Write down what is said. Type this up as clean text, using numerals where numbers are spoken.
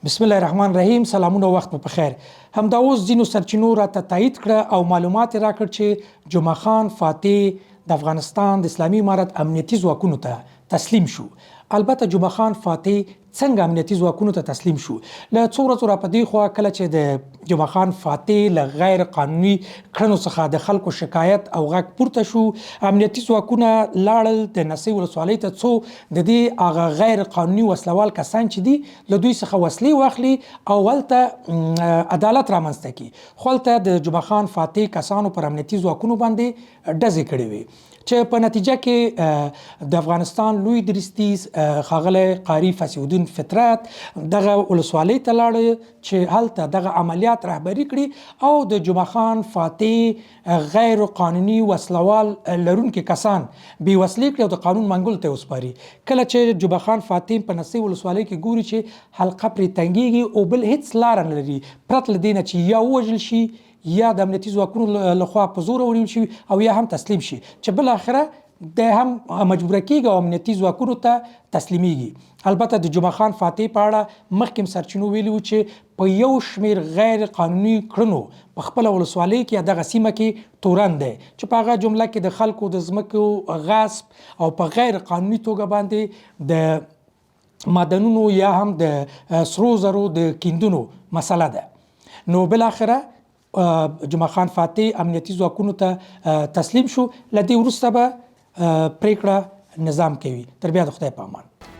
بسم الله الرحمن الرحیم. سلامونه، وخت په خیر. همدا اوس ځینو سرچینو راته تایید کړه او معلومات یې راکړ چې جمعه خان فاتح د افغانستان د اسلامي امارت امنیتي ځواکونو ته تسلیم شو. البته جمعه خان فاتح څنګه امنیتي ځواکونو ته تسلیم شو؟ له څو ورځو راپدې خوا کله چې د جمعه خان فاتح له غیر قانوني کړنو څخه د خلکو شکایت او غږ پورته شو، امنیتي ځواکونه لاړل د نسي ولسوالۍ ته څو د دې هغه غیر قانوني وسلوال کسان چې دي له دوی څخه وسلې واخلي او هلته عدالت رامنځته کړي. خو هلته د جمعه خان فاتح کسانو پر امنیتي ځواکونو باندې ډزې کړې وې چې په نتیجه کې د افغانستان لوی درستیز ښاغلی قاري فصیح الدین فطرت دغه ولسوالۍ ته لاړ چې هلته دغه عملیات رهبري کړي او د جمعه خان فاتح غیر قانوني وسلوال لرونکي کسان بې وسلې کړي او د قانون منګولو ته یې وسپاري. کله چې جمعه خان فاتح په نسي ولسوالۍ کې ګوري چې حلقه پرې تنګېږي او بل هېڅ لاره نه لري پرته له دې نه چې یا ووژل شي یا د امنیتي ځواکونو لخوا په زوره ونیول شي او یا هم تسلیم شي، چې بالاخره د هم مجبوره کېږي او امنیتي ځواکونو ته تسلیمیږي. البته د جمعه خان فاتح په اړه مخکې سرچینو ویلي وو چې په یو شمېر غیر قانوني کړنو په خپله ولسوالۍ کې دغه سیمه کې تورن دی چې په هغه جمله کې د خلکو د ځمکو غصب او په غیر قانوني توګه باندې د معدنونو یا هم د سرو زرو د کیندونو مسله ده. نو بالاخره جمعه خان فاتح امنیتي ځواکونو ته تسلیم شو. له دې وروسته به پریکړه نظام کوي. تر بیا د خدای په امان.